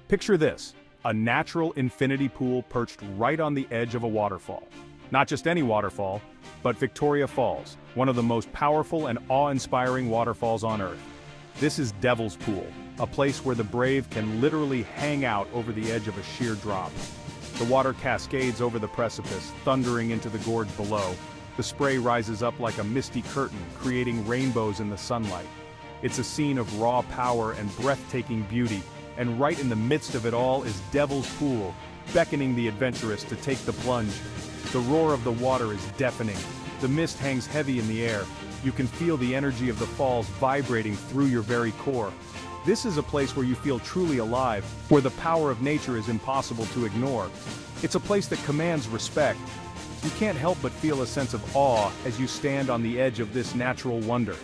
Picture this, a natural infinity pool perched right on the edge of a waterfall. Not just any waterfall, but Victoria Falls, one of the most powerful and awe-inspiring waterfalls on Earth. This is Devil's Pool, a place where the brave can literally hang out over the edge of a sheer drop. The water cascades over the precipice, thundering into the gorge below. The spray rises up like a misty curtain, creating rainbows in the sunlight. It's a scene of raw power and breathtaking beauty, and right in the midst of it all is Devil's Pool, beckoning the adventurous to take the plunge. The roar of the water is deafening. The mist hangs heavy in the air. You can feel the energy of the falls vibrating through your very core. This is a place where you feel truly alive, where the power of nature is impossible to ignore. It's a place that commands respect. You can't help but feel a sense of awe as you stand on the edge of this natural wonder.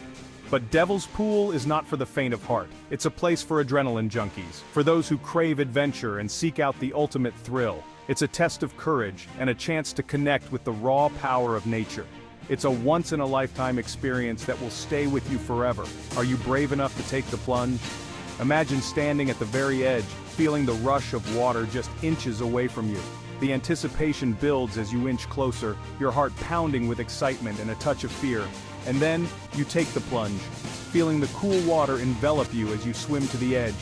But Devil's Pool is not for the faint of heart. It's a place for adrenaline junkies, for those who crave adventure and seek out the ultimate thrill. It's a test of courage and a chance to connect with the raw power of nature. It's a once-in-a-lifetime experience that will stay with you forever. Are you brave enough to take the plunge? Imagine standing at the very edge, feeling the rush of water just inches away from you. The anticipation builds as you inch closer, your heart pounding with excitement and a touch of fear. And then, you take the plunge, feeling the cool water envelop you as you swim to the edge.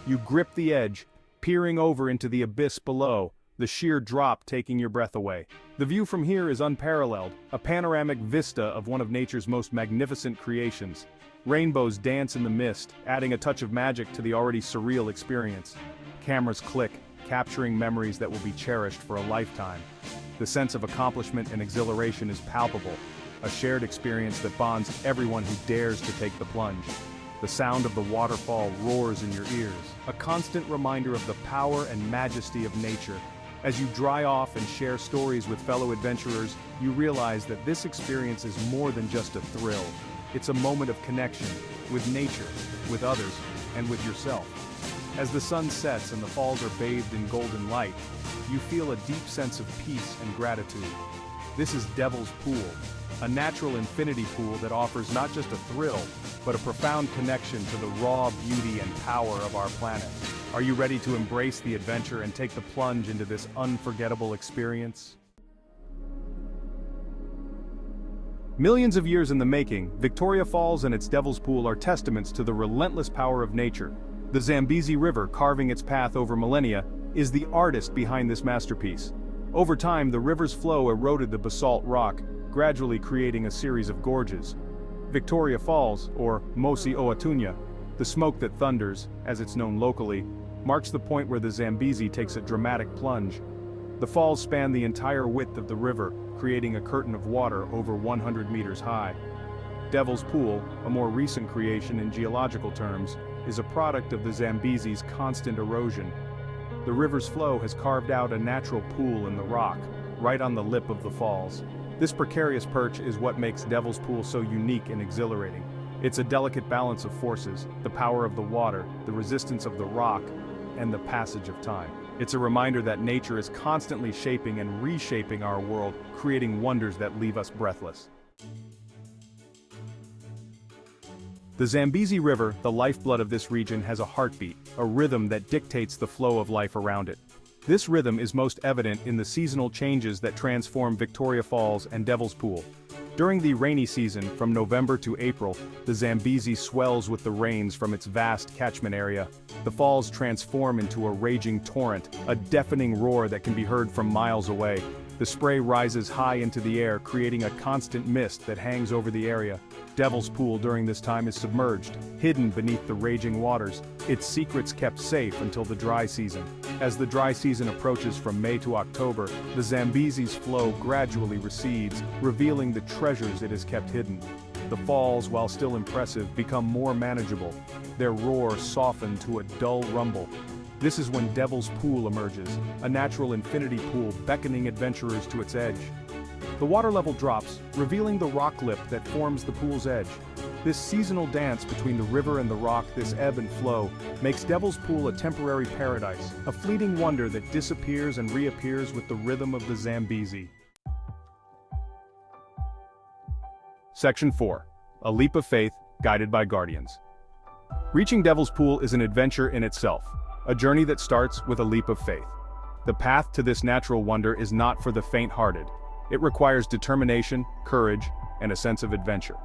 You grip the edge, peering over into the abyss below, the sheer drop taking your breath away. The view from here is unparalleled, a panoramic vista of one of nature's most magnificent creations. Rainbows dance in the mist, adding a touch of magic to the already surreal experience. Cameras click, capturing memories that will be cherished for a lifetime. The sense of accomplishment and exhilaration is palpable, a shared experience that bonds everyone who dares to take the plunge. The sound of the waterfall roars in your ears, a constant reminder of the power and majesty of nature. As you dry off and share stories with fellow adventurers, you realize that this experience is more than just a thrill. It's a moment of connection, with nature, with others, and with yourself. As the sun sets and the falls are bathed in golden light, you feel a deep sense of peace and gratitude. This is Devil's Pool, a natural infinity pool that offers not just a thrill, but a profound connection to the raw beauty and power of our planet. Are you ready to embrace the adventure and take the plunge into this unforgettable experience? Millions of years in the making, Victoria Falls and its Devil's Pool are testaments to the relentless power of nature. The Zambezi River, carving its path over millennia, is the artist behind this masterpiece. Over time, the river's flow eroded the basalt rock, gradually creating a series of gorges. Victoria Falls, or Mosi Oatunya, the smoke that thunders, as it's known locally, marks the point where the Zambezi takes a dramatic plunge. The falls span the entire width of the river, creating a curtain of water over 100 meters high. Devil's Pool, a more recent creation in geological terms, is a product of the Zambezi's constant erosion. The river's flow has carved out a natural pool in the rock, right on the lip of the falls. This precarious perch is what makes Devil's Pool so unique and exhilarating. It's a delicate balance of forces, the power of the water, the resistance of the rock, and the passage of time. It's a reminder that nature is constantly shaping and reshaping our world, creating wonders that leave us breathless. The Zambezi River, the lifeblood of this region, has a heartbeat, a rhythm that dictates the flow of life around it. This rhythm is most evident in the seasonal changes that transform Victoria Falls and Devil's Pool. During the rainy season, from November to April, the Zambezi swells with the rains from its vast catchment area. The falls transform into a raging torrent, a deafening roar that can be heard from miles away. The spray rises high into the air, creating a constant mist that hangs over the area. Devil's Pool during this time is submerged, hidden beneath the raging waters, its secrets kept safe until the dry season. As the dry season approaches from May to October, the Zambezi's flow gradually recedes, revealing the treasures it has kept hidden. The falls, while still impressive, become more manageable, their roar softened to a dull rumble. This is when Devil's Pool emerges, a natural infinity pool beckoning adventurers to its edge. The water level drops, revealing the rock lip that forms the pool's edge. This seasonal dance between the river and the rock, this ebb and flow, makes Devil's Pool a temporary paradise, a fleeting wonder that disappears and reappears with the rhythm of the Zambezi. Section 4. A Leap of Faith, Guided by Guardians. Reaching Devil's Pool is an adventure in itself. A journey that starts with a leap of faith. The path to this natural wonder is not for the faint-hearted. It requires determination, courage, and a sense of adventure.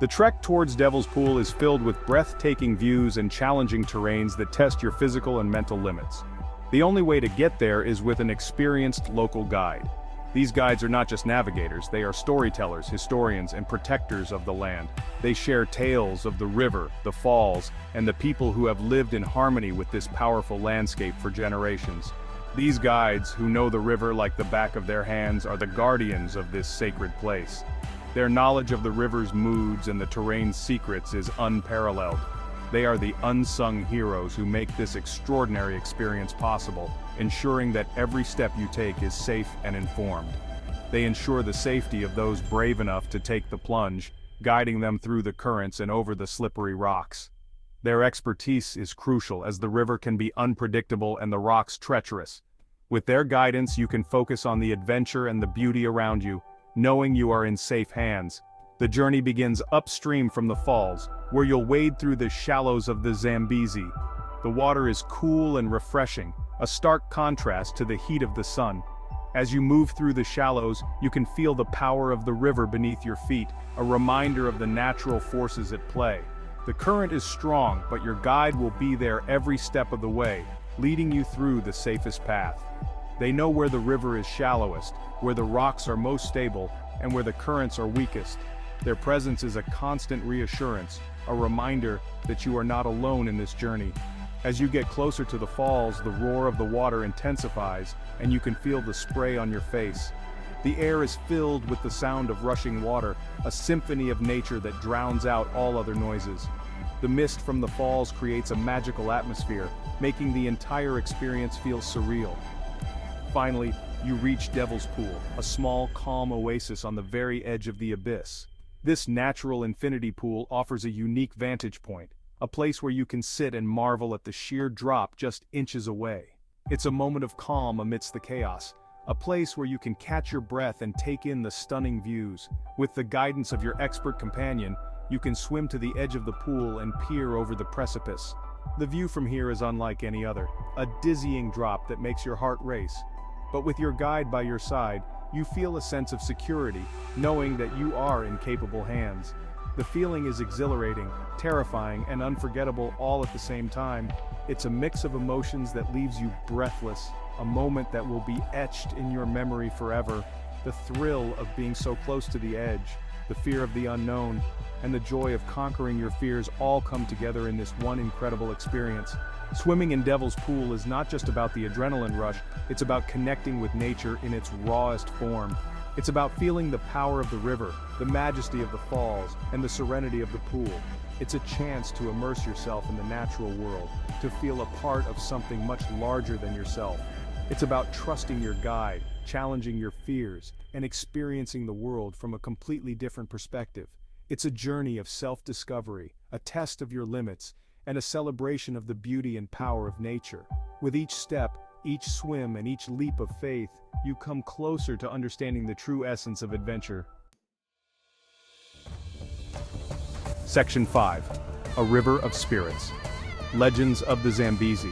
The trek towards Devil's Pool is filled with breathtaking views and challenging terrains that test your physical and mental limits. The only way to get there is with an experienced local guide. These guides are not just navigators, they are storytellers, historians, and protectors of the land. They share tales of the river, the falls, and the people who have lived in harmony with this powerful landscape for generations. These guides, who know the river like the back of their hands, are the guardians of this sacred place. Their knowledge of the river's moods and the terrain's secrets is unparalleled. They are the unsung heroes who make this extraordinary experience possible, ensuring that every step you take is safe and informed. They ensure the safety of those brave enough to take the plunge, guiding them through the currents and over the slippery rocks. Their expertise is crucial as the river can be unpredictable and the rocks treacherous. With their guidance, you can focus on the adventure and the beauty around you, knowing you are in safe hands. The journey begins upstream from the falls, where you'll wade through the shallows of the Zambezi. The water is cool and refreshing, a stark contrast to the heat of the sun. As you move through the shallows, you can feel the power of the river beneath your feet, a reminder of the natural forces at play. The current is strong, but your guide will be there every step of the way, leading you through the safest path. They know where the river is shallowest, where the rocks are most stable, and where the currents are weakest. Their presence is a constant reassurance, a reminder that you are not alone in this journey. As you get closer to the falls, the roar of the water intensifies, and you can feel the spray on your face. The air is filled with the sound of rushing water, a symphony of nature that drowns out all other noises. The mist from the falls creates a magical atmosphere, making the entire experience feel surreal. Finally, you reach Devil's Pool, a small, calm oasis on the very edge of the abyss. This natural infinity pool offers a unique vantage point, a place where you can sit and marvel at the sheer drop just inches away. It's a moment of calm amidst the chaos, a place where you can catch your breath and take in the stunning views. With the guidance of your expert companion, you can swim to the edge of the pool and peer over the precipice. The view from here is unlike any other, a dizzying drop that makes your heart race. But with your guide by your side, you feel a sense of security, knowing that you are in capable hands. The feeling is exhilarating, terrifying, and unforgettable all at the same time. It's a mix of emotions that leaves you breathless, a moment that will be etched in your memory forever. The thrill of being so close to the edge, the fear of the unknown, and the joy of conquering your fears all come together in this one incredible experience. Swimming in Devil's Pool is not just about the adrenaline rush, it's about connecting with nature in its rawest form. It's about feeling the power of the river, the majesty of the falls, and the serenity of the pool. It's a chance to immerse yourself in the natural world, to feel a part of something much larger than yourself. It's about trusting your guide, challenging your fears, and experiencing the world from a completely different perspective. It's a journey of self-discovery, a test of your limits, and a celebration of the beauty and power of nature. With each step, each swim, and each leap of faith, you come closer to understanding the true essence of adventure. Section 5. A River of Spirits. Legends of the Zambezi.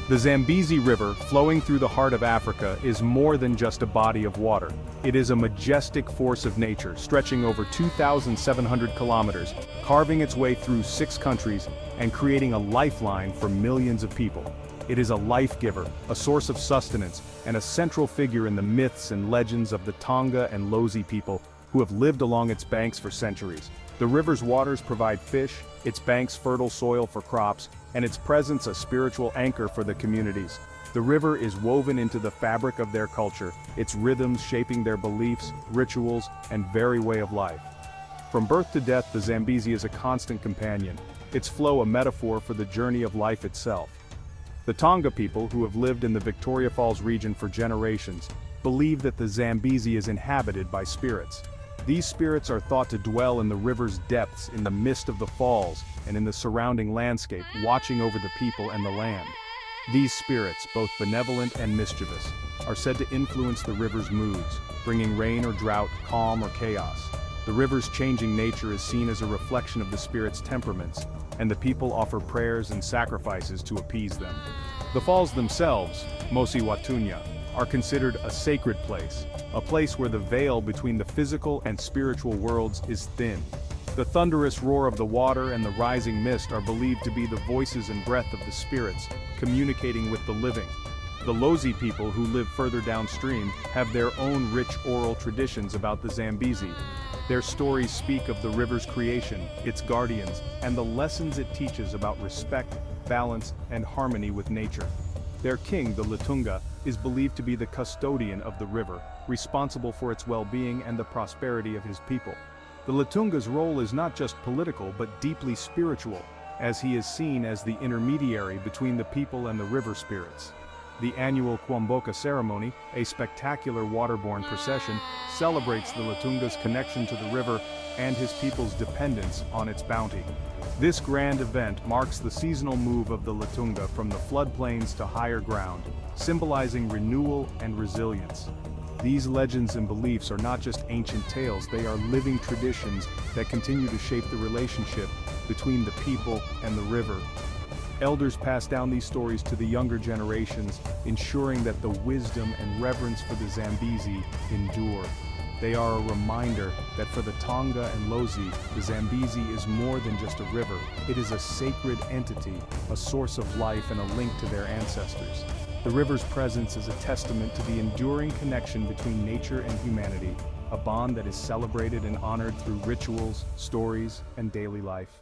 The Zambezi River, flowing through the heart of Africa, is more than just a body of water. It is a majestic force of nature, stretching over 2,700 kilometers, carving its way through 6 countries, and creating a lifeline for millions of people. It is a life-giver, a source of sustenance, and a central figure in the myths and legends of the Tonga and Lozi people, who have lived along its banks for centuries. The river's waters provide fish, its banks fertile soil for crops, and its presence a spiritual anchor for the communities. The river is woven into the fabric of their culture, its rhythms shaping their beliefs, rituals, and very way of life. From birth to death, the Zambezi is a constant companion, its flow a metaphor for the journey of life itself. The Tonga people, who have lived in the Victoria Falls region for generations, believe that the Zambezi is inhabited by spirits. These spirits are thought to dwell in the river's depths, in the mist of the falls, and in the surrounding landscape, watching over the people and the land. These spirits, both benevolent and mischievous, are said to influence the river's moods, bringing rain or drought, calm or chaos. The river's changing nature is seen as a reflection of the spirit's temperaments, and the people offer prayers and sacrifices to appease them. The falls themselves, Mosi Watunya, are considered a sacred place, a place where the veil between the physical and spiritual worlds is thin. The thunderous roar of the water and the rising mist are believed to be the voices and breath of the spirits, communicating with the living. The Lozi people who live further downstream have their own rich oral traditions about the Zambezi. Their stories speak of the river's creation, its guardians, and the lessons it teaches about respect, balance, and harmony with nature. Their king, the Lutunga, is believed to be the custodian of the river, responsible for its well-being and the prosperity of his people. The Lutunga's role is not just political but deeply spiritual, as he is seen as the intermediary between the people and the river spirits. The annual Kwamboka ceremony, a spectacular waterborne procession, celebrates the Lutunga's connection to the river and his people's dependence on its bounty. This grand event marks the seasonal move of the Lutunga from the floodplains to higher ground, symbolizing renewal and resilience. These legends and beliefs are not just ancient tales, they are living traditions that continue to shape the relationship between the people and the river. Elders pass down these stories to the younger generations, ensuring that the wisdom and reverence for the Zambezi endure. They are a reminder that for the Tonga and Lozi, the Zambezi is more than just a river. It is a sacred entity, a source of life and a link to their ancestors. The river's presence is a testament to the enduring connection between nature and humanity, a bond that is celebrated and honored through rituals, stories, and daily life.